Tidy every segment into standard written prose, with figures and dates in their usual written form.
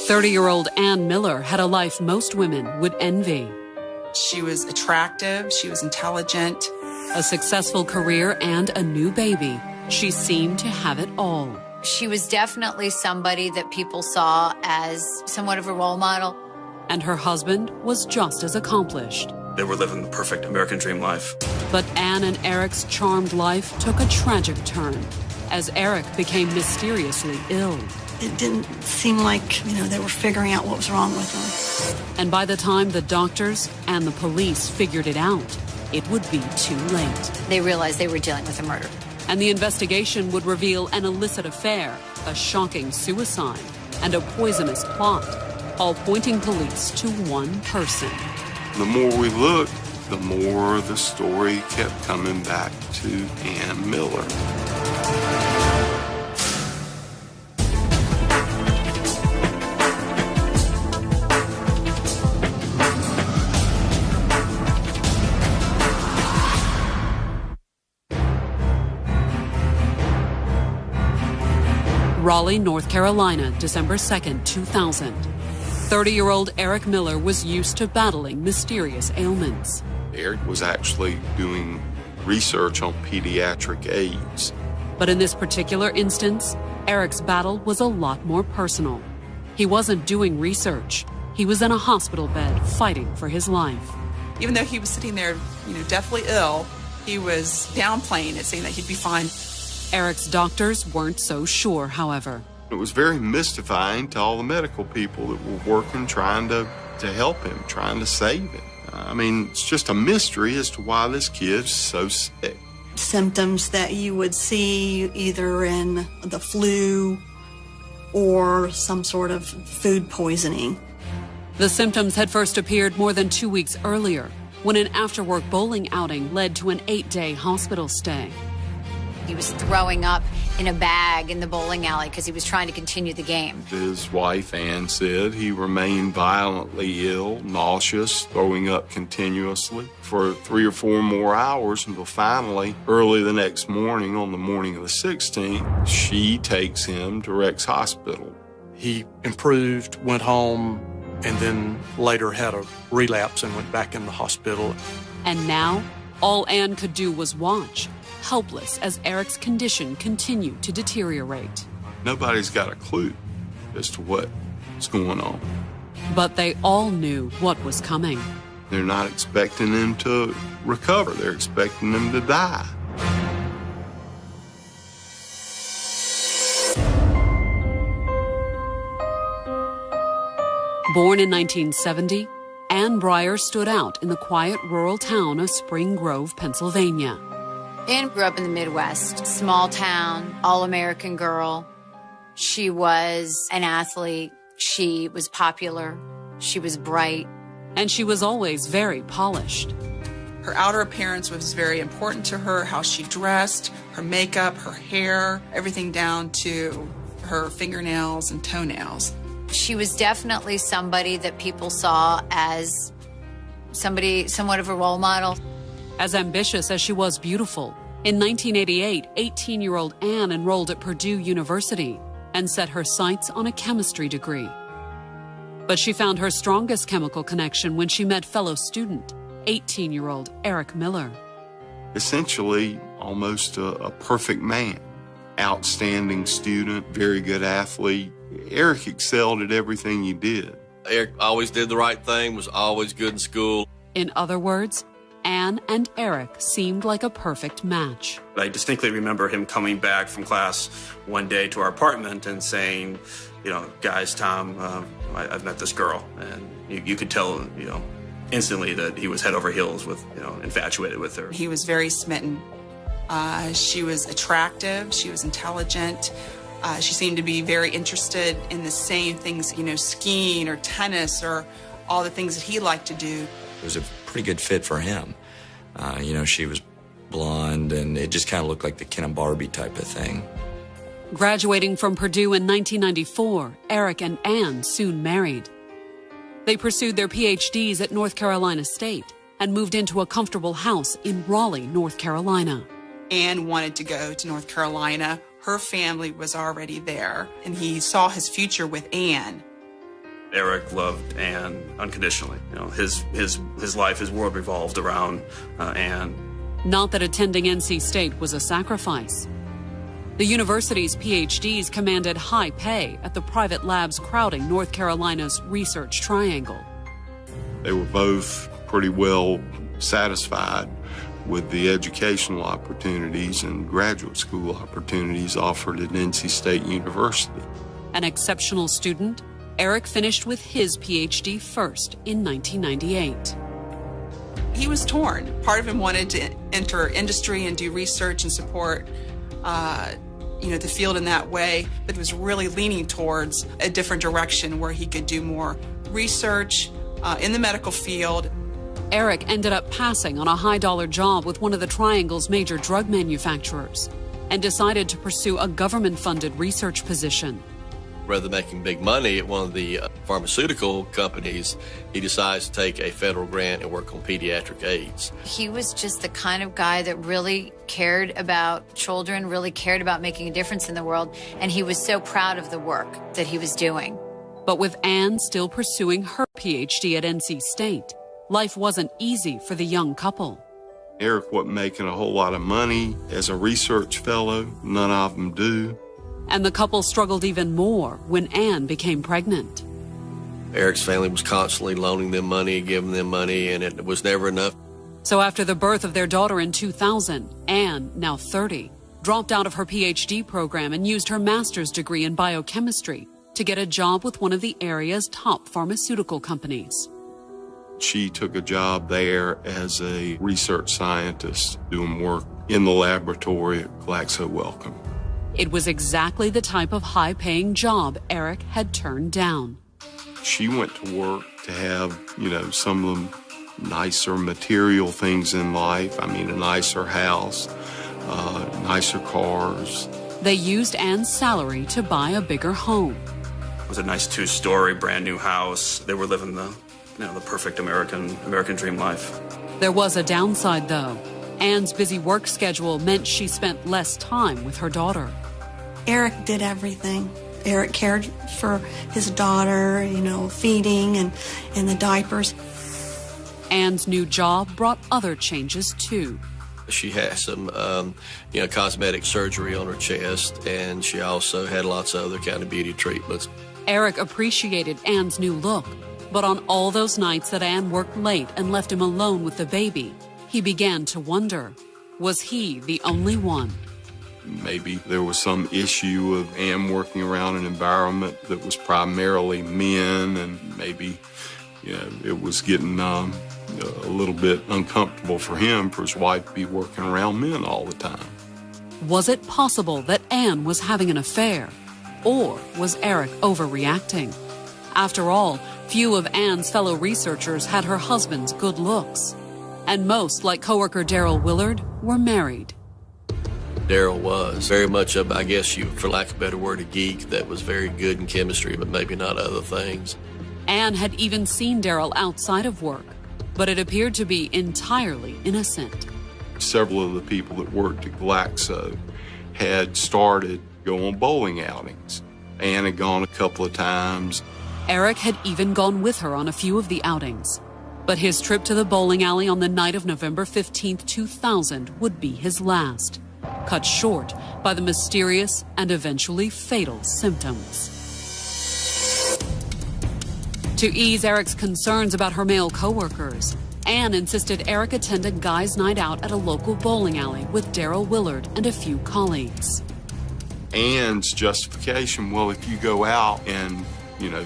30-year-old Ann Miller had a life most women would envy. She was attractive, she was intelligent. A successful career and a new baby. She seemed to have it all. She was definitely somebody that people saw as somewhat of a role model. And her husband was just as accomplished. They were living the perfect American dream life. But Ann and Eric's charmed life took a tragic turn as Eric became mysteriously ill. It didn't seem like, they were figuring out what was wrong with him. And by the time the doctors and the police figured it out, it would be too late. They realized they were dealing with a murder. And the investigation would reveal an illicit affair, a shocking suicide, and a poisonous plot, all pointing police to one person. The more we looked, the more the story kept coming back to Ann Miller. Raleigh, North Carolina, December 2nd, 2000. 30-year-old Eric Miller was used to battling mysterious ailments. Eric was actually doing research on pediatric AIDS. But in this particular instance, Eric's battle was a lot more personal. He wasn't doing research. He was in a hospital bed fighting for his life. Even though he was sitting there, deathly ill, he was downplaying it, saying that he'd be fine. Eric's doctors weren't so sure, however. It was very mystifying to all the medical people that were working, trying to help him, trying to save him. It's just a mystery as to why this kid's so sick. Symptoms that you would see either in the flu or some sort of food poisoning. The symptoms had first appeared more than 2 weeks earlier, when an after-work bowling outing led to an 8-day hospital stay. He was throwing up in a bag in the bowling alley because he was trying to continue the game. His wife, Ann, said he remained violently ill, nauseous, throwing up continuously for 3 or 4 more hours until finally, early the next morning, on the morning of the 16th, she takes him to Rex Hospital. He improved, went home, and then later had a relapse and went back in the hospital. And now, all Ann could do was watch, helpless as Eric's condition continued to deteriorate. Nobody's got a clue as to what's going on. But they all knew what was coming. They're not expecting him to recover. They're expecting him to die. Born in 1970, Ann Breyer stood out in the quiet rural town of Spring Grove, Pennsylvania. Ann grew up in the Midwest, small town, all-American girl. She was an athlete. She was popular. She was bright. And she was always very polished. Her outer appearance was very important to her, how she dressed, her makeup, her hair, everything down to her fingernails and toenails. She was definitely somebody that people saw as somewhat of a role model. As ambitious as she was beautiful, in 1988, 18-year-old Ann enrolled at Purdue University and set her sights on a chemistry degree. But she found her strongest chemical connection when she met fellow student, 18-year-old Eric Miller. Essentially, almost a perfect man. Outstanding student, very good athlete. Eric excelled at everything he did. Eric always did the right thing, was always good in school. In other words, Ann and Eric seemed like a perfect match. I distinctly remember him coming back from class one day to our apartment and saying, guys, Tom, I've met this girl. And you could tell, instantly that he was head over heels with, infatuated with her. He was very smitten. She was attractive. She was intelligent. She seemed to be very interested in the same things, skiing or tennis or all the things that he liked to do. It was a pretty good fit for him. She was blonde, and it just kind of looked like the Ken and Barbie type of thing. Graduating from Purdue in 1994, Eric and Ann soon married. They pursued their PhDs at North Carolina State and moved into a comfortable house in Raleigh, North Carolina. Ann wanted to go to North Carolina. Her family was already there, and he saw his future with Ann. Eric loved Ann unconditionally. You know, his life, his world revolved around Ann. Not that attending NC State was a sacrifice. The university's PhDs commanded high pay at the private labs crowding North Carolina's Research Triangle. They were both pretty well satisfied with the educational opportunities and graduate school opportunities offered at NC State University. An exceptional student, Eric finished with his PhD first in 1998. He was torn. Part of him wanted to enter industry and do research and support the field in that way, but was really leaning towards a different direction where he could do more research in the medical field. Eric ended up passing on a high-dollar job with one of the Triangle's major drug manufacturers and decided to pursue a government-funded research position. Rather than making big money at one of the pharmaceutical companies, he decides to take a federal grant and work on pediatric AIDS. He was just the kind of guy that really cared about children, really cared about making a difference in the world, and he was so proud of the work that he was doing. But with Ann still pursuing her PhD at NC State, life wasn't easy for the young couple. Eric wasn't making a whole lot of money as a research fellow. None of them do. And the couple struggled even more when Ann became pregnant. Eric's family was constantly loaning them money, giving them money, and it was never enough. So after the birth of their daughter in 2000, Ann, now 30, dropped out of her PhD program and used her master's degree in biochemistry to get a job with one of the area's top pharmaceutical companies. She took a job there as a research scientist doing work in the laboratory at Glaxo Wellcome. It was exactly the type of high-paying job Eric had turned down. She went to work to have, some of the nicer material things in life. I mean, a nicer house, nicer cars. They used Ann's salary to buy a bigger home. It was a nice 2-story, brand new house. They were living the perfect American dream life. There was a downside, though. Ann's busy work schedule meant she spent less time with her daughter. Eric did everything. Eric cared for his daughter, feeding and the diapers. Ann's new job brought other changes, too. She had some, cosmetic surgery on her chest, and she also had lots of other kind of beauty treatments. Eric appreciated Ann's new look, but on all those nights that Ann worked late and left him alone with the baby, he began to wonder, was he the only one? Maybe there was some issue of Ann working around an environment that was primarily men, and maybe, it was getting a little bit uncomfortable for him for his wife to be working around men all the time. Was it possible that Ann was having an affair? Or was Eric overreacting? After all, few of Ann's fellow researchers had her husband's good looks. And most, like coworker Daryl Willard, were married. Daryl was very much of, I guess for lack of a better word, a geek that was very good in chemistry, but maybe not other things. Ann had even seen Daryl outside of work, but it appeared to be entirely innocent. Several of the people that worked at Glaxo had started going bowling outings. Ann had gone a couple of times. Eric had even gone with her on a few of the outings. But his trip to the bowling alley on the night of November 15, 2000 would be his last, cut short by the mysterious and eventually fatal symptoms. To ease Eric's concerns about her male coworkers, Ann insisted Eric attend a guys' night out at a local bowling alley with Daryl Willard and a few colleagues. Ann's justification, well, if you go out and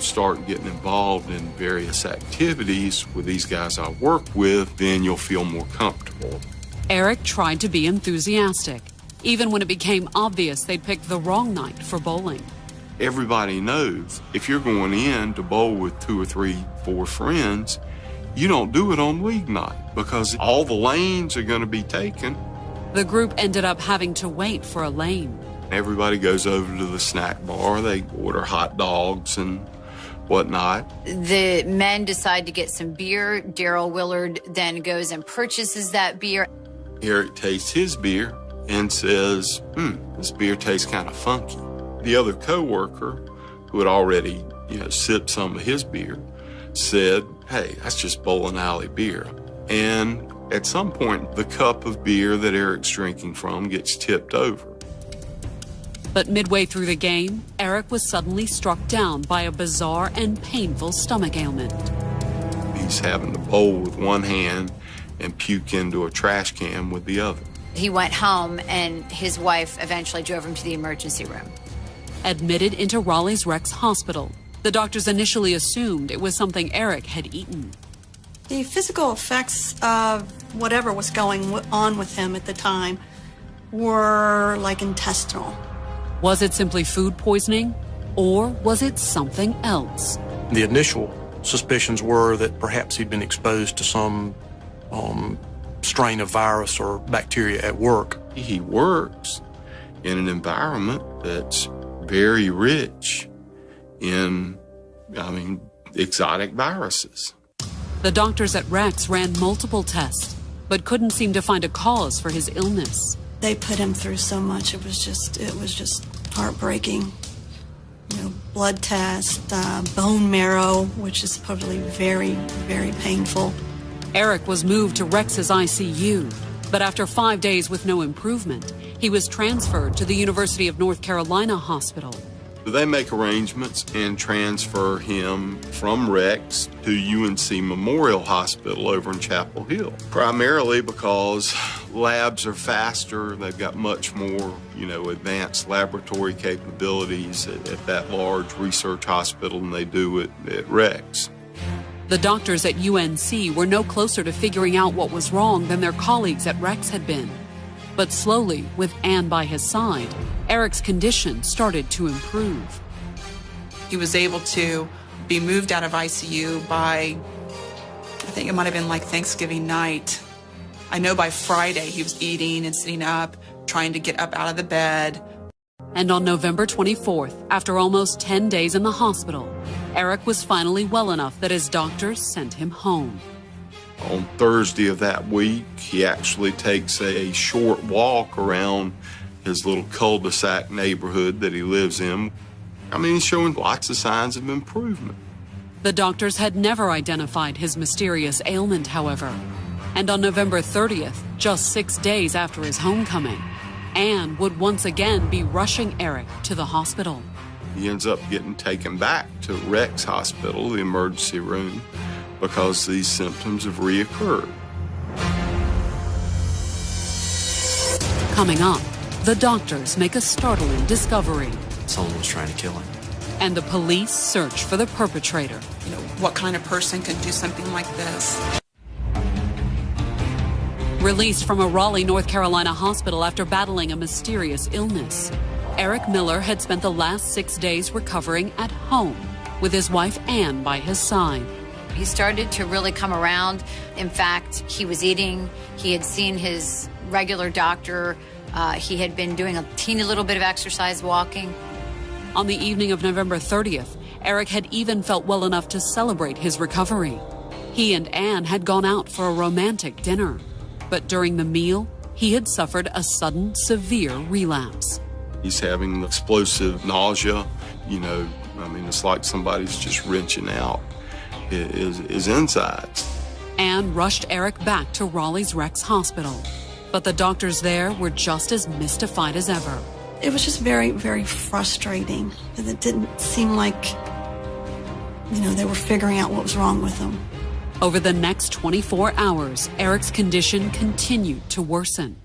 start getting involved in various activities with these guys I work with, then you'll feel more comfortable. Eric tried to be enthusiastic, even when it became obvious they'd picked the wrong night for bowling. Everybody knows if you're going in to bowl with 2 or 3, 4 friends, you don't do it on league night because all the lanes are going to be taken. The group ended up having to wait for a lane. Everybody goes over to the snack bar. They order hot dogs and whatnot. The men decide to get some beer. Daryl Willard then goes and purchases that beer. Eric tastes his beer and says, this beer tastes kind of funky. The other coworker, who had already sipped some of his beer, said, "Hey, that's just bowling alley beer." And at some point, the cup of beer that Eric's drinking from gets tipped over. But midway through the game, Eric was suddenly struck down by a bizarre and painful stomach ailment. He's having to bowl with one hand and puke into a trash can with the other. He went home, and his wife eventually drove him to the emergency room. Admitted into Raleigh's Rex Hospital, the doctors initially assumed it was something Eric had eaten. The physical effects of whatever was going on with him at the time were like intestinal. Was it simply food poisoning, or was it something else? The initial suspicions were that perhaps he'd been exposed to some strain of virus or bacteria at work. He works in an environment that's very rich in, exotic viruses. The doctors at Rex ran multiple tests, but couldn't seem to find a cause for his illness. They put him through so much, it was just heartbreaking. Blood test, bone marrow, which is supposedly very, very painful. Eric was moved to Rex's ICU, but after 5 days with no improvement, he was transferred to the University of North Carolina Hospital. They make arrangements and transfer him from Rex to UNC Memorial Hospital over in Chapel Hill, primarily because labs are faster. They've got much more, advanced laboratory capabilities at that large research hospital than they do at Rex. The doctors at UNC were no closer to figuring out what was wrong than their colleagues at Rex had been. But slowly, with Anne by his side, Eric's condition started to improve. He was able to be moved out of ICU by, I think it might have been like Thanksgiving night. I know by Friday he was eating and sitting up, trying to get up out of the bed. And on November 24th, after almost 10 days in the hospital, Eric was finally well enough that his doctors sent him home. On Thursday of that week, he actually takes a short walk around his little cul-de-sac neighborhood that he lives in. He's showing lots of signs of improvement. The doctors had never identified his mysterious ailment, however. And on November 30th, just 6 days after his homecoming, Anne would once again be rushing Eric to the hospital. He ends up getting taken back to Rex Hospital, the emergency room, because these symptoms have reoccurred. Coming up, the doctors make a startling discovery. Someone was trying to kill him. And the police search for the perpetrator. What kind of person could do something like this? Released from a Raleigh, North Carolina hospital after battling a mysterious illness, Eric Miller had spent the last 6 days recovering at home with his wife Anne by his side. He started to really come around. In fact, he was eating. He had seen his regular doctor. He had been doing a teeny little bit of exercise, walking. On the evening of November 30th, Eric had even felt well enough to celebrate his recovery. He and Anne had gone out for a romantic dinner. But during the meal, he had suffered a sudden, severe relapse. He's having explosive nausea. It's like somebody's just wrenching out his insides. Anne rushed Eric back to Raleigh's Rex Hospital. But the doctors there were just as mystified as ever. It was just very, very frustrating. It didn't seem like, they were figuring out what was wrong with him. Over the next 24 hours, Eric's condition continued to worsen.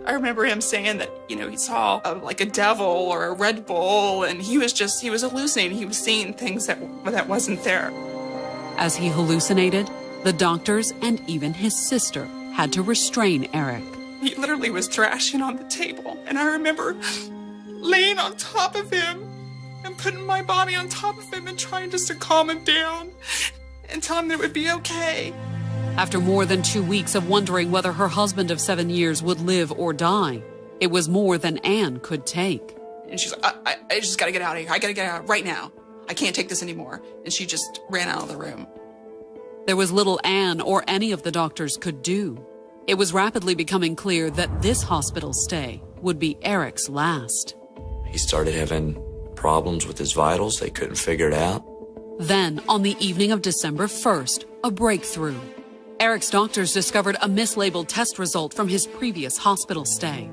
I remember him saying that, he saw like a devil or a Red Bull, and he was hallucinating. He was seeing things that wasn't there. As he hallucinated, the doctors and even his sister had to restrain Eric. He literally was thrashing on the table, and I remember laying on top of him and putting my body on top of him and trying just to calm him down and tell him that it would be okay. After more than 2 weeks of wondering whether her husband of 7 years would live or die, it was more than Anne could take. And she's like, I just gotta get out of here. I gotta get out right now. I can't take this anymore. And she just ran out of the room. There was little Anne or any of the doctors could do. It was rapidly becoming clear that this hospital stay would be Eric's last. He started having problems with his vitals. They couldn't figure it out. Then, on the evening of December 1st, a breakthrough. Eric's doctors discovered a mislabeled test result from his previous hospital stay.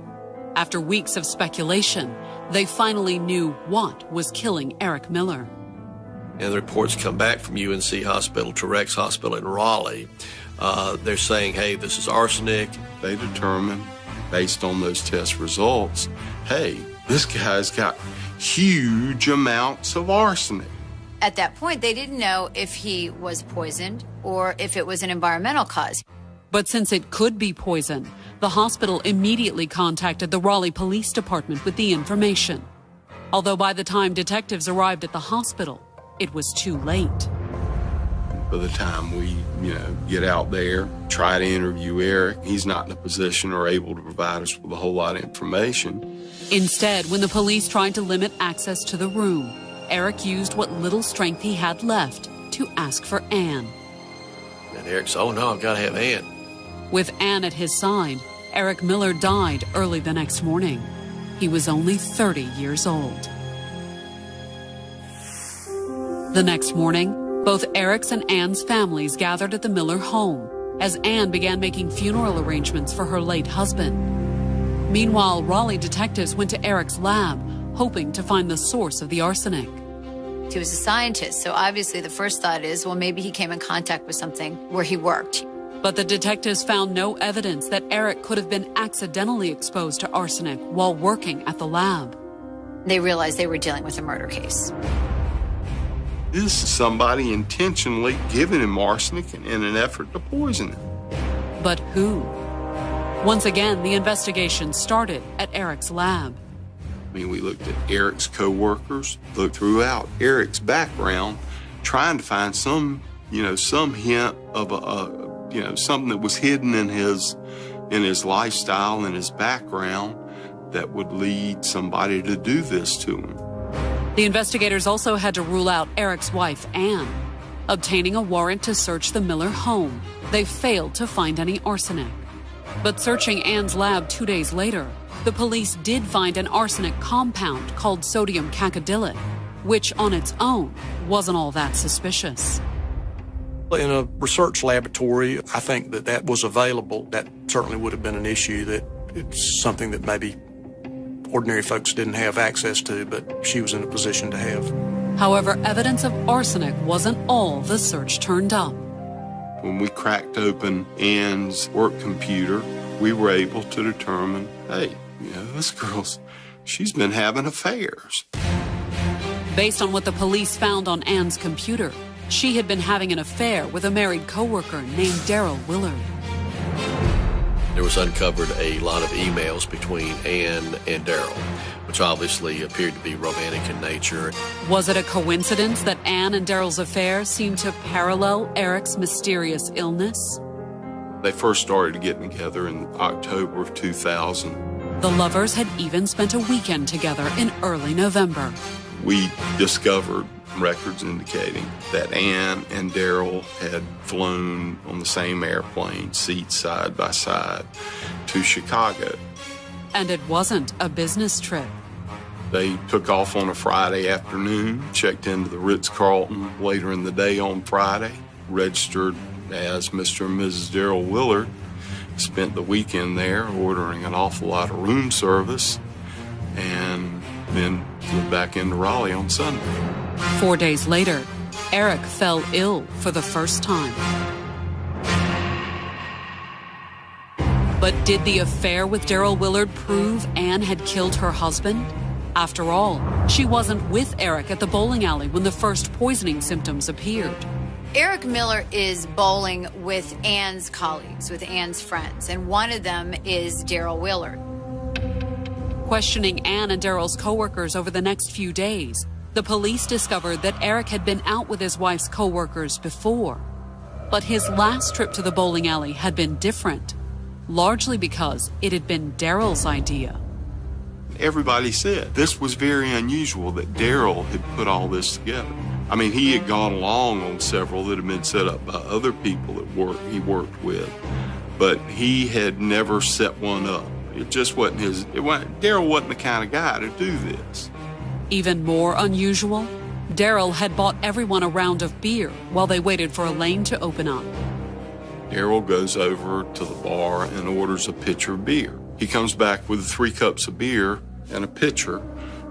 After weeks of speculation, they finally knew what was killing Eric Miller. And the reports come back from UNC Hospital to Rex Hospital in Raleigh. They're saying, hey, this is arsenic. They determined, based on those test results, hey, this guy's got huge amounts of arsenic. At that point, they didn't know if he was poisoned or if it was an environmental cause. But since it could be poison, the hospital immediately contacted the Raleigh Police Department with the information. Although by the time detectives arrived at the hospital, it was too late. By the time we, get out there, try to interview Eric, he's not in a position or able to provide us with a whole lot of information. Instead, when the police tried to limit access to the room, Eric used what little strength he had left to ask for Ann. And Eric said, oh no, I've got to have Ann. With Ann at his side, Eric Miller died early the next morning. He was only 30 years old. The next morning, both Eric's and Ann's families gathered at the Miller home as Ann began making funeral arrangements for her late husband. Meanwhile, Raleigh detectives went to Eric's lab, hoping to find the source of the arsenic. He was a scientist, so obviously the first thought is, well, maybe he came in contact with something where he worked. But the detectives found no evidence that Eric could have been accidentally exposed to arsenic while working at the lab. They realized they were dealing with a murder case. This is somebody intentionally giving him arsenic in an effort to poison him. But who? Once again, the investigation started at Eric's lab. We looked at Eric's co-workers, looked throughout Eric's background, trying to find some hint of something that was hidden in his lifestyle and his background that would lead somebody to do this to him. The investigators also had to rule out Eric's wife, Ann. Obtaining a warrant to search the Miller home, they failed to find any arsenic. But searching Ann's lab 2 days later, the police did find an arsenic compound called sodium cacodylate, which on its own wasn't all that suspicious. In a research laboratory, I think that was available. That certainly would have been an issue, that it's something that maybe ordinary folks didn't have access to, but she was in a position to have. However, evidence of arsenic wasn't all the search turned up. When we cracked open Ann's work computer, we were able to determine, hey, this girl's, she's been having affairs. Based on what the police found on Ann's computer, she had been having an affair with a married coworker named Daryl Willard. There was uncovered a lot of emails between Ann and Daryl, which obviously appeared to be romantic in nature. Was it a coincidence that Ann and Daryl's affair seemed to parallel Eric's mysterious illness? They first started getting together in October of 2000. The lovers had even spent a weekend together in early November. We discovered records indicating that Ann and Daryl had flown on the same airplane, seats side by side, to Chicago. And it wasn't a business trip. They took off on a Friday afternoon, checked into the Ritz-Carlton later in the day on Friday, registered as Mr. and Mrs. Daryl Willard, spent the weekend there ordering an awful lot of room service, and then flew back into Raleigh on Sunday. 4 days later, Eric fell ill for the first time. But did the affair with Daryl Willard prove Ann had killed her husband? After all, she wasn't with Eric at the bowling alley when the first poisoning symptoms appeared. Eric Miller is bowling with Ann's colleagues, with Ann's friends, and one of them is Daryl Willard. Questioning Ann and Daryl's coworkers over the next few days, the police discovered that Eric had been out with his wife's coworkers before. But his last trip to the bowling alley had been different, largely because it had been Daryl's idea. Everybody said this was very unusual that Daryl had put all this together. I mean, he had gone along on several that had been set up by other people that he worked with, but he had never set one up. It just wasn't Daryl wasn't the kind of guy to do this. Even more unusual, Daryl had bought everyone a round of beer while they waited for a lane to open up. Daryl goes over to the bar and orders a pitcher of beer. He comes back with 3 cups of beer and a pitcher.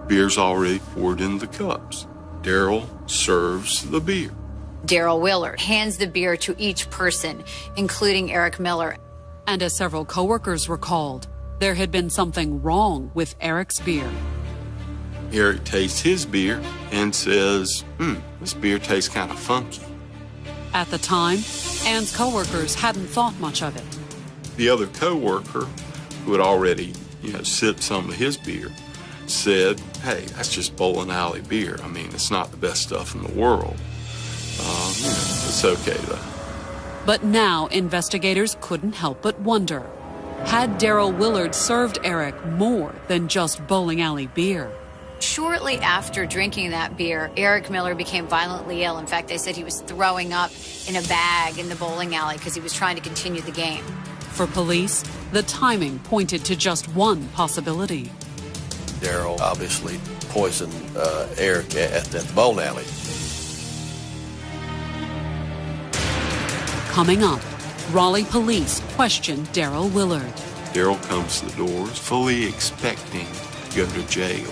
Beer's already poured in the cups. Daryl serves the beer. Daryl Willard hands the beer to each person, including Eric Miller. And as several coworkers recalled, there had been something wrong with Eric's beer. Eric tastes his beer and says, this beer tastes kind of funky. At the time, Ann's coworkers hadn't thought much of it. The other coworker, who had already, sipped some of his beer, said, hey, that's just bowling alley beer. I mean, it's not the best stuff in the world. It's okay though. But now investigators couldn't help but wonder, had Daryl Willard served Eric more than just bowling alley beer? Shortly after drinking that beer, Eric Miller became violently ill. In fact, they said he was throwing up in a bag in the bowling alley because he was trying to continue the game. For police, the timing pointed to just one possibility. Daryl obviously poisoned Eric at that bowling alley. Coming up, Raleigh police questioned Daryl Willard. Daryl comes to the doors fully expecting to go to jail.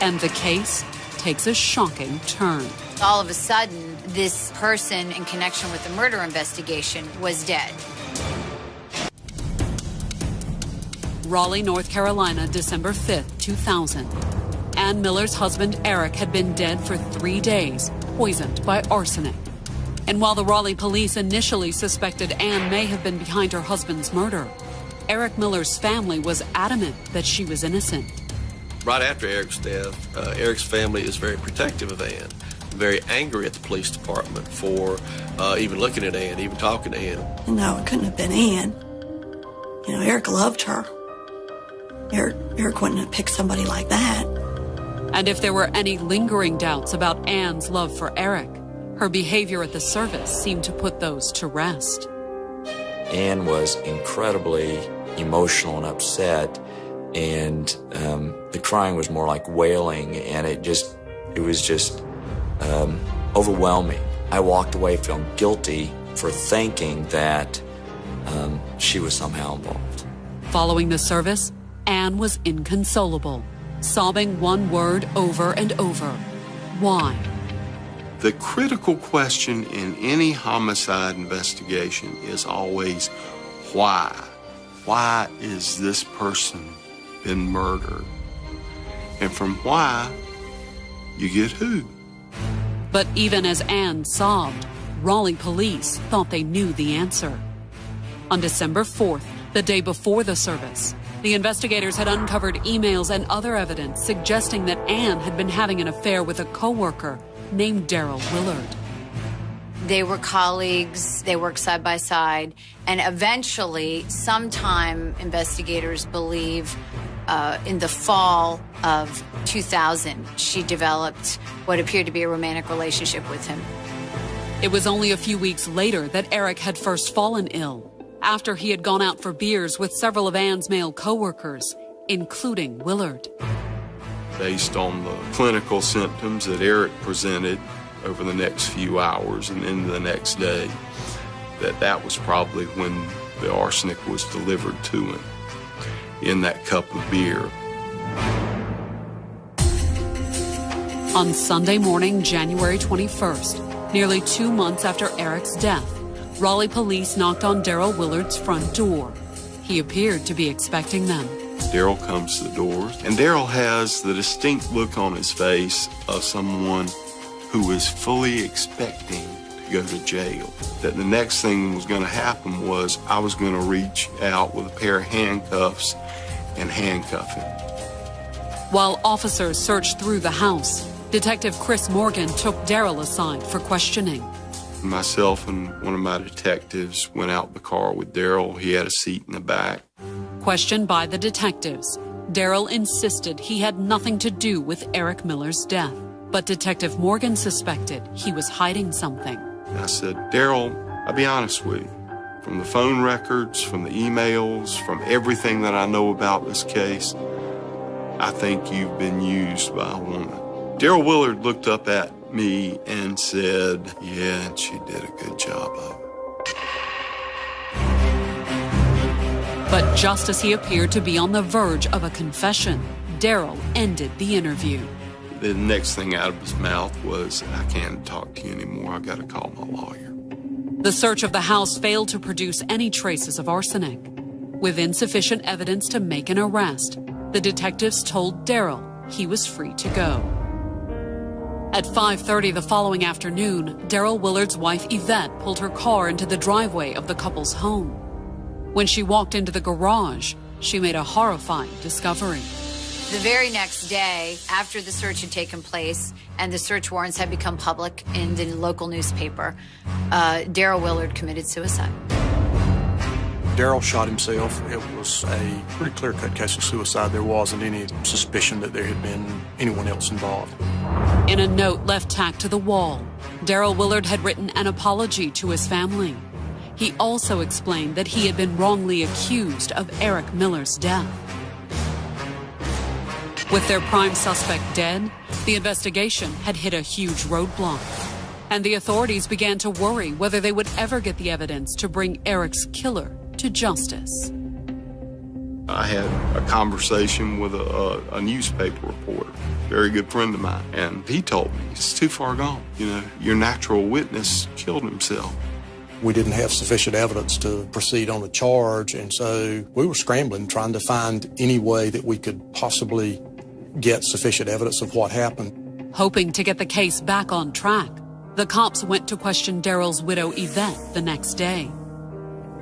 And the case takes a shocking turn. All of a sudden, this person in connection with the murder investigation was dead. Raleigh, North Carolina, December 5th, 2000. Ann Miller's husband, Eric, had been dead for 3 days, poisoned by arsenic. And while the Raleigh police initially suspected Ann may have been behind her husband's murder, Eric Miller's family was adamant that she was innocent. Right after Eric's death, Eric's family is very protective of Ann, very angry at the police department for even looking at Ann, even talking to Ann. No, it couldn't have been Ann. Eric loved her. Eric wouldn't have picked somebody like that. And if there were any lingering doubts about Ann's love for Eric, her behavior at the service seemed to put those to rest. Ann was incredibly emotional and upset, and the crying was more like wailing, and it was just overwhelming. I walked away feeling guilty for thinking that she was somehow involved. Following the service, Ann was inconsolable, sobbing one word over and over: why? The critical question in any homicide investigation is always why. Why is this person been murdered? And from why, you get who. But even as Ann sobbed, Raleigh police thought they knew the answer. On December 4th, the day before the service, the investigators had uncovered emails and other evidence suggesting that Ann had been having an affair with a coworker named Daryl Willard. They were colleagues, they worked side by side, and eventually, sometime investigators believe in the fall of 2000, she developed what appeared to be a romantic relationship with him. It was only a few weeks later that Eric had first fallen ill, after he had gone out for beers with several of Ann's male coworkers, including Willard. Based on the clinical symptoms that Eric presented over the next few hours and into the next day, that was probably when the arsenic was delivered to him in that cup of beer. On Sunday morning, January 21st, nearly 2 months after Eric's death, Raleigh police knocked on Daryl Willard's front door. He appeared to be expecting them. Daryl comes to the doors, and Daryl has the distinct look on his face of someone who is fully expecting to go to jail. That the next thing was going to happen was I was going to reach out with a pair of handcuffs and handcuff him. While officers searched through the house, Detective Chris Morgan took Daryl aside for questioning. Myself and one of my detectives went out in the car with Daryl. He had a seat in the back. Questioned by the detectives, Daryl insisted he had nothing to do with Eric Miller's death. But Detective Morgan suspected he was hiding something. I said, Daryl, I'll be honest with you. From the phone records, from the emails, from everything that I know about this case, I think you've been used by a woman. Darrell Willard looked up at me and said, "Yeah, and she did a good job of it." But just as he appeared to be on the verge of a confession, Darrell ended the interview. The next thing out of his mouth was, "I can't talk to you anymore. I got to call my lawyer." The search of the house failed to produce any traces of arsenic. With insufficient evidence to make an arrest, the detectives told Darrell he was free to go. At 5:30 the following afternoon, Darrell Willard's wife Yvette pulled her car into the driveway of the couple's home. When she walked into the garage, she made a horrifying discovery. The very next day, after the search had taken place and the search warrants had become public in the local newspaper, Darrell Willard committed suicide. Darrell shot himself. It was a pretty clear-cut case of suicide. There wasn't any suspicion that there had been anyone else involved. In a note left tacked to the wall, Darrell Willard had written an apology to his family. He also explained that he had been wrongly accused of Eric Miller's death. With their prime suspect dead, the investigation had hit a huge roadblock, and the authorities began to worry whether they would ever get the evidence to bring Eric's killer to justice. I had a conversation with a newspaper reporter, very good friend of mine, and he told me, "It's too far gone. You know, your natural witness killed himself." We didn't have sufficient evidence to proceed on a charge, and so we were scrambling, trying to find any way that we could possibly get sufficient evidence of what happened. Hoping to get the case back on track, the cops went to question Darrell's widow Yvette the next day.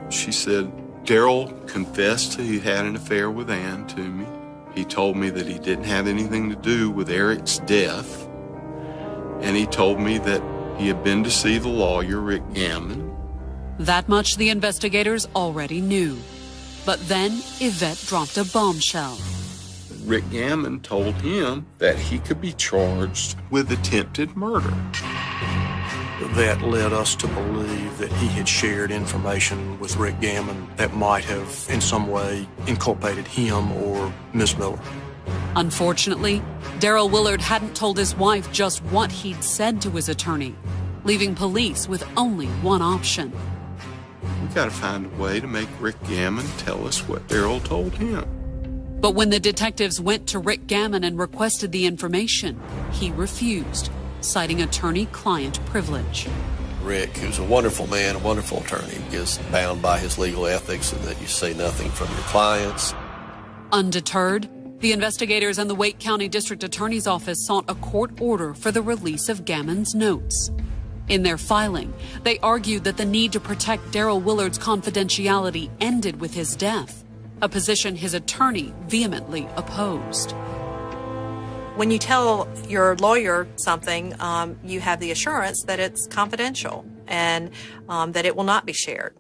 She said, "Darrell confessed he had an affair with Ann to me. He told me that he didn't have anything to do with Eric's death, and he told me that he had been to see the lawyer, Rick Gammon." That much the investigators already knew. But then Yvette dropped a bombshell. Rick Gammon told him that he could be charged with attempted murder. That led us to believe that he had shared information with Rick Gammon that might have in some way inculpated him or Ms. Miller. Unfortunately, Darrell Willard hadn't told his wife just what he'd said to his attorney, leaving police with only one option. We gotta find a way to make Rick Gammon tell us what Darrell told him. But when the detectives went to Rick Gammon and requested the information, he refused, citing attorney-client privilege. Rick, who's a wonderful man, a wonderful attorney, is bound by his legal ethics and that you say nothing from your clients. Undeterred, the investigators and the Wake County District Attorney's Office sought a court order for the release of Gammon's notes. In their filing, they argued that the need to protect Darrell Willard's confidentiality ended with his death, a position his attorney vehemently opposed. When you tell your lawyer something, you have the assurance that it's confidential and that it will not be shared.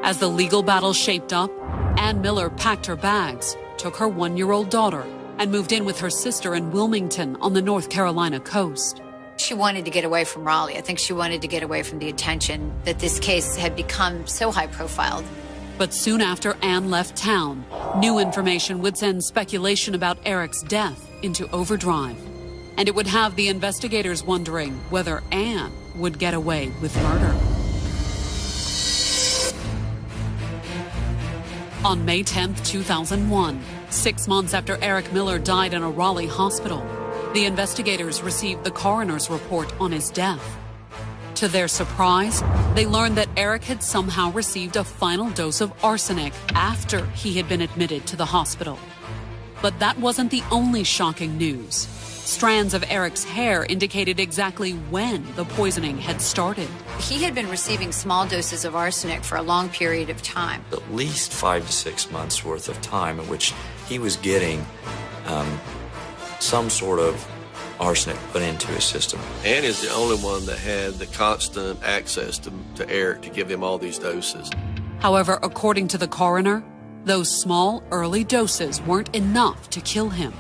As the legal battle shaped up, Ann Miller packed her bags, took her 1-year-old daughter, and moved in with her sister in Wilmington on the North Carolina coast. She wanted to get away from Raleigh. I think she wanted to get away from the attention that this case had become so high-profiled. But soon after Ann left town, new information would send speculation about Eric's death into overdrive. And it would have the investigators wondering whether Ann would get away with murder. On May 10th, 2001, 6 months after Eric Miller died in a Raleigh hospital, the investigators received the coroner's report on his death. To their surprise, they learned that Eric had somehow received a final dose of arsenic after he had been admitted to the hospital. But that wasn't the only shocking news. Strands of Eric's hair indicated exactly when the poisoning had started. He had been receiving small doses of arsenic for a long period of time. At least 5 to 6 months worth of time in which he was getting some sort of arsenic put into his system. Ann is the only one that had the constant access to Eric to give him all these doses. However, according to the coroner, those small, early doses weren't enough to kill him.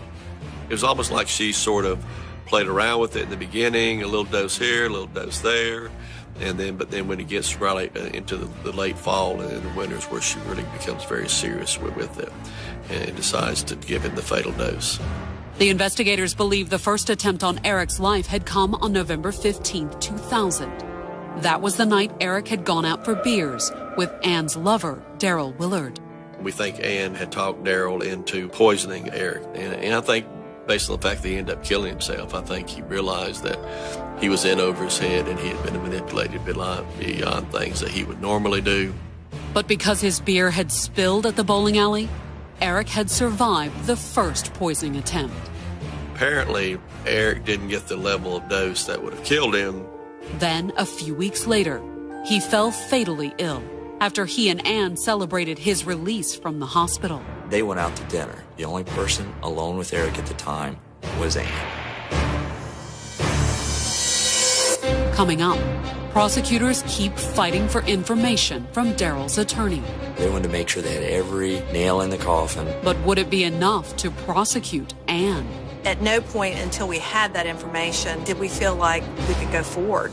It was almost like she sort of played around with it in the beginning, a little dose here, a little dose there, but then when it gets right into the late fall and the winters where she really becomes very serious with it and decides to give him the fatal dose. The investigators believe the first attempt on Eric's life had come on November 15, 2000. That was the night Eric had gone out for beers with Ann's lover, Daryl Willard. We think Ann had talked Daryl into poisoning Eric. And I think, based on the fact that he ended up killing himself, I think he realized that he was in over his head and he had been manipulated beyond things that he would normally do. But because his beer had spilled at the bowling alley, Eric had survived the first poisoning attempt. Apparently, Eric didn't get the level of dose that would have killed him. Then, a few weeks later, he fell fatally ill after he and Ann celebrated his release from the hospital. They went out to dinner. The only person alone with Eric at the time was Ann. Coming up, prosecutors keep fighting for information from Daryl's attorney. They wanted to make sure they had every nail in the coffin. But would it be enough to prosecute Ann? At no point until we had that information did we feel like we could go forward.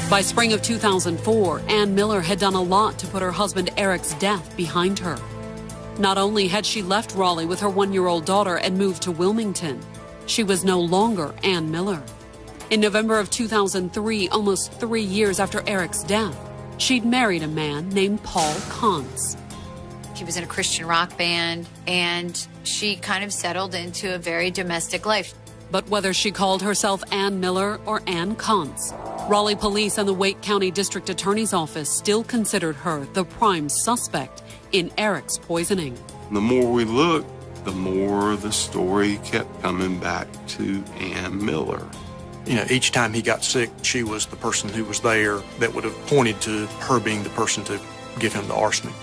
By spring of 2004, Ann Miller had done a lot to put her husband Eric's death behind her. Not only had she left Raleigh with her 1-year-old daughter and moved to Wilmington, she was no longer Ann Miller. In November of 2003, almost 3 years after Eric's death, she'd married a man named Paul Kontz. He was in a Christian rock band, and she kind of settled into a very domestic life. But whether she called herself Ann Miller or Ann Kontz, Raleigh police and the Wake County District Attorney's Office still considered her the prime suspect in Eric's poisoning. The more we looked, the more the story kept coming back to Ann Miller. You know, each time he got sick, she was the person who was there that would have pointed to her being the person to give him the arsenic.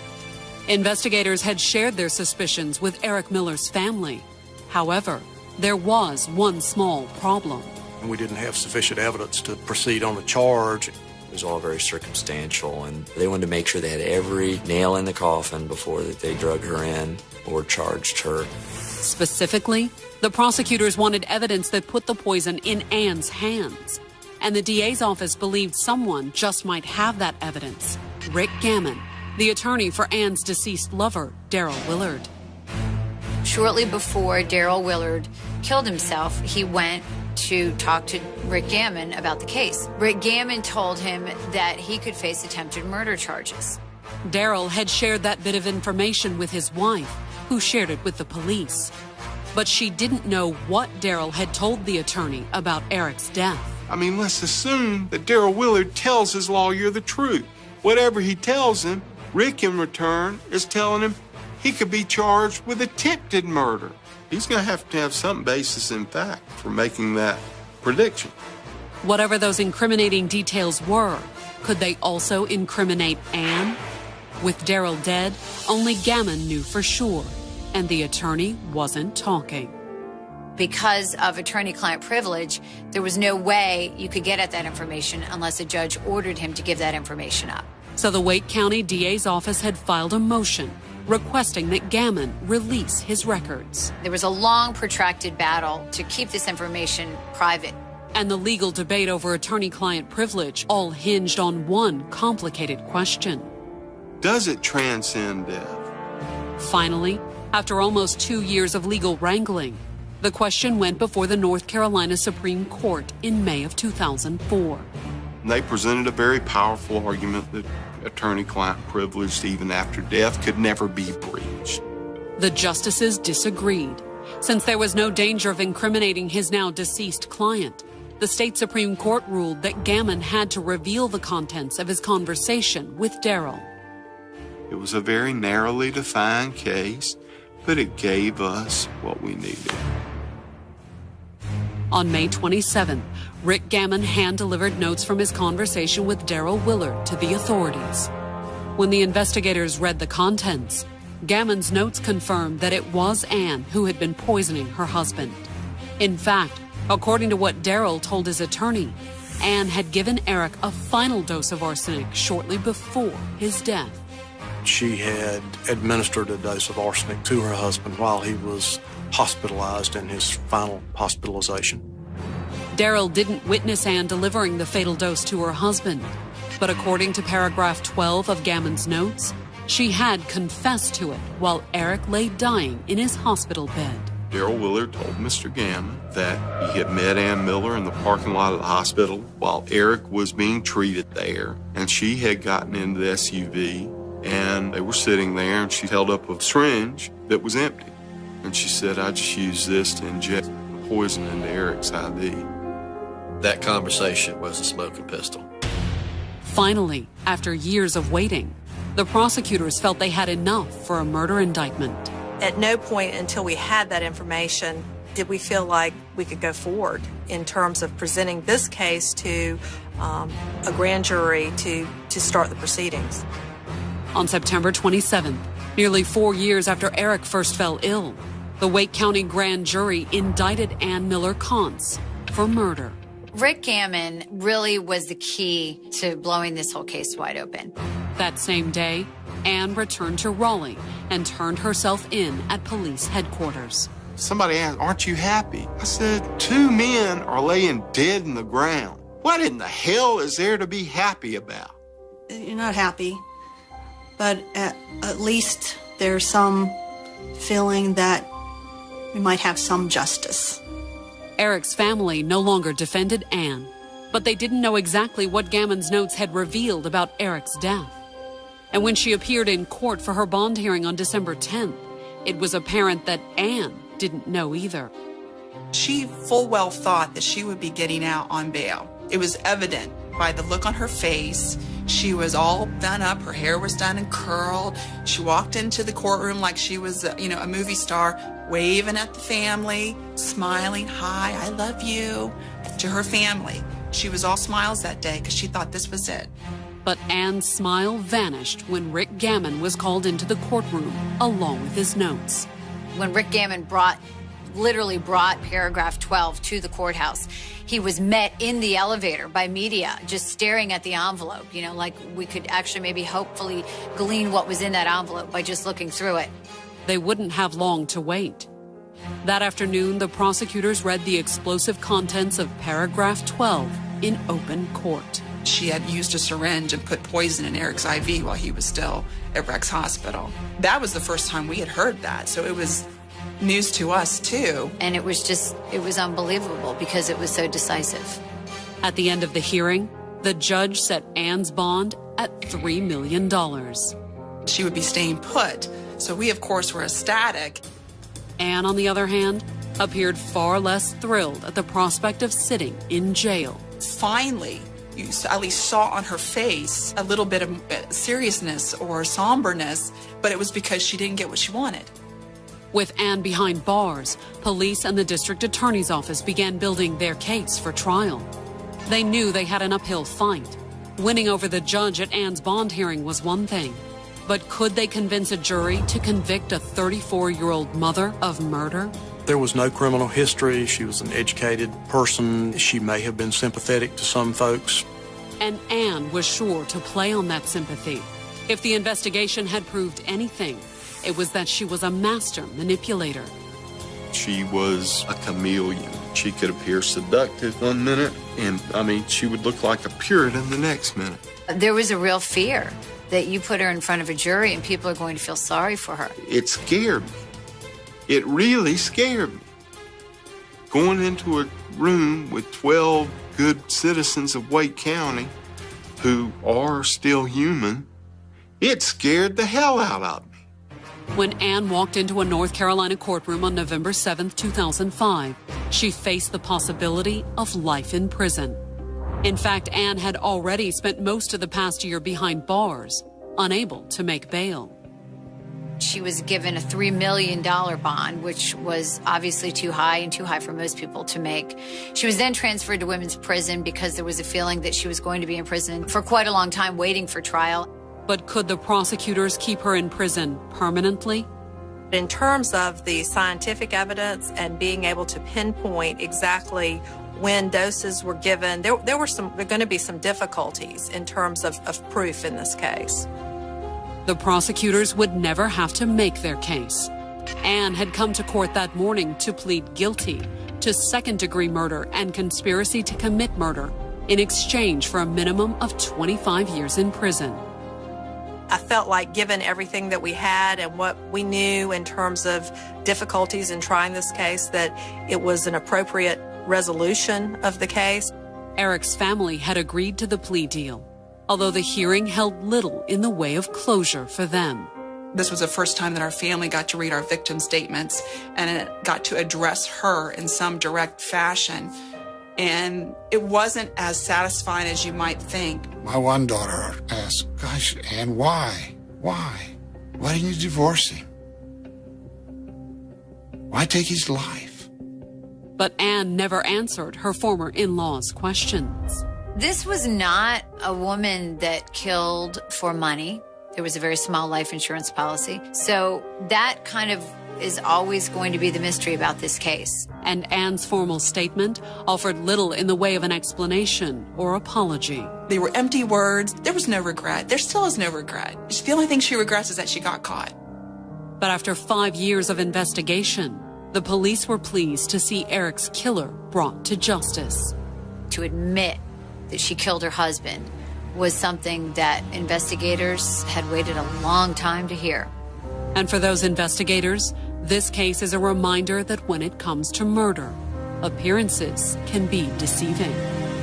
Investigators had shared their suspicions with Eric Miller's family. However, there was one small problem. We didn't have sufficient evidence to proceed on a charge. It was all very circumstantial, and they wanted to make sure they had every nail in the coffin before that they drug her in or charged her. Specifically, the prosecutors wanted evidence that put the poison in Ann's hands. And the DA's office believed someone just might have that evidence. Rick Gammon, the attorney for Ann's deceased lover, Daryl Willard. Shortly before Daryl Willard killed himself, he went to talk to Rick Gammon about the case. Rick Gammon told him that he could face attempted murder charges. Daryl had shared that bit of information with his wife, who shared it with the police. But she didn't know what Daryl had told the attorney about Eric's death. I mean, let's assume that Daryl Willard tells his lawyer the truth. Whatever he tells him, Rick in return is telling him he could be charged with attempted murder. He's going to have some basis in fact for making that prediction. Whatever those incriminating details were, could they also incriminate Ann? With Daryl dead, only Gammon knew for sure, and the attorney wasn't talking. Because of attorney-client privilege, there was no way you could get at that information unless a judge ordered him to give that information up. So the Wake County DA's office had filed a motion requesting that Gammon release his records. There was a long, protracted battle to keep this information private. And the legal debate over attorney-client privilege all hinged on one complicated question. Does it transcend death? Finally, after almost 2 years of legal wrangling, the question went before the North Carolina Supreme Court in May of 2004. They presented a very powerful argument that attorney-client privilege, even after death, could never be breached. The justices disagreed. Since there was no danger of incriminating his now deceased client, the state Supreme Court ruled that Gammon had to reveal the contents of his conversation with Daryl. It was a very narrowly defined case, but it gave us what we needed. On May 27th, Rick Gammon hand-delivered notes from his conversation with Daryl Willard to the authorities. When the investigators read the contents, Gammon's notes confirmed that it was Ann who had been poisoning her husband. In fact, according to what Daryl told his attorney, Ann had given Eric a final dose of arsenic shortly before his death. She had administered a dose of arsenic to her husband while he was hospitalized in his final hospitalization. Daryl didn't witness Ann delivering the fatal dose to her husband, but according to paragraph 12 of Gammon's notes, She had confessed to it while Eric lay dying in his hospital bed. Daryl Willard told Mr. Gammon that he had met Ann Miller in the parking lot of the hospital while Eric was being treated there, and she had gotten into the SUV, and they were sitting there, and she held up a syringe that was empty. And she said, "I just used this to inject poison into Eric's IV." That conversation was a smoking pistol. Finally, after years of waiting, the prosecutors felt they had enough for a murder indictment. At no point until we had that information did we feel like we could go forward in terms of presenting this case to a grand jury to start the proceedings. On September 27th, nearly 4 years after Eric first fell ill, the Wake County grand jury indicted Ann Miller Kantz for murder. Rick Gammon really was the key to blowing this whole case wide open. That same day, Ann returned to Raleigh and turned herself in at police headquarters. Somebody asked, "Aren't you happy?" I said, 2 men are laying dead in the ground. What in the hell is there to be happy about? You're not happy, but at least there's some feeling that we might have some justice. Eric's family no longer defended Ann, but they didn't know exactly what Gammon's notes had revealed about Eric's death. And when she appeared in court for her bond hearing on December 10th, it was apparent that Ann didn't know either. She full well thought that she would be getting out on bail. It was evident by the look on her face. She was all done up. Her hair was done and curled. She walked into the courtroom like she was, a movie star, waving at the family, smiling, "Hi, I love you," to her family. She was all smiles that day because she thought this was it. But Ann's smile vanished when Rick Gammon was called into the courtroom along with his notes. When Rick Gammon literally brought paragraph 12 to the courthouse, he was met in the elevator by media just staring at the envelope, like we could actually maybe hopefully glean what was in that envelope by just looking through it. They wouldn't have long to wait. That afternoon, the prosecutors read the explosive contents of paragraph 12 in open court. She had used a syringe and put poison in Eric's IV while he was still at Rex Hospital. That was the first time we had heard that, so it was news to us too. And it was unbelievable because it was so decisive. At the end of the hearing, the judge set Ann's bond at $3 million. She would be staying put, so we of course were ecstatic. Ann, on the other hand, appeared far less thrilled at the prospect of sitting in jail. Finally, you at least saw on her face a little bit of seriousness or somberness, but it was because she didn't get what she wanted. With Ann behind bars, police and the district attorney's office began building their case for trial. They knew they had an uphill fight. Winning over the judge at Ann's bond hearing was one thing, but could they convince a jury to convict a 34-year-old mother of murder? There was no criminal history. She was an educated person. She may have been sympathetic to some folks. And Ann was sure to play on that sympathy. If the investigation had proved anything, it was that she was a master manipulator. She was a chameleon. She could appear seductive one minute, and she would look like a Puritan the next minute. There was a real fear that you put her in front of a jury and people are going to feel sorry for her. It scared me. It really scared me. Going into a room with 12 good citizens of Wake County who are still human, it scared the hell out of me. When Ann walked into a North Carolina courtroom on November 7, 2005, she faced the possibility of life in prison. In fact, Ann had already spent most of the past year behind bars, unable to make bail. She was given a $3 million bond, which was obviously too high for most people to make. She was then transferred to women's prison because there was a feeling that she was going to be in prison for quite a long time waiting for trial. But could the prosecutors keep her in prison permanently? In terms of the scientific evidence and being able to pinpoint exactly when doses were given, there are going to be some difficulties in terms of proof in this case. The prosecutors would never have to make their case. Ann had come to court that morning to plead guilty to second-degree murder and conspiracy to commit murder in exchange for a minimum of 25 years in prison. I felt like given everything that we had and what we knew in terms of difficulties in trying this case, that it was an appropriate resolution of the case. Eric's family had agreed to the plea deal, although the hearing held little in the way of closure for them. This was the first time that our family got to read our victim statements, and it got to address her in some direct fashion. And it wasn't as satisfying as you might think. My one daughter asked, "Gosh, Ann, why? Why? Why didn't you divorce him? Why take his life?" But Anne never answered her former in-laws' questions. This was not a woman that killed for money. There was a very small life insurance policy. So that kind of is always going to be the mystery about this case. And Anne's formal statement offered little in the way of an explanation or apology. They were empty words. There was no regret. There still is no regret. The only thing she regrets is that she got caught. But after 5 years of investigation, the police were pleased to see Eric's killer brought to justice. To admit that she killed her husband was something that investigators had waited a long time to hear. And for those investigators, this case is a reminder that when it comes to murder, appearances can be deceiving.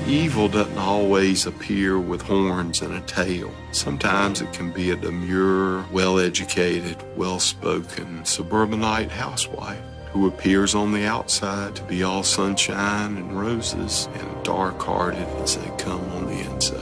Evil doesn't always appear with horns and a tail. Sometimes it can be a demure, well-educated, well-spoken suburbanite housewife who appears on the outside to be all sunshine and roses and dark-hearted as they come on the inside.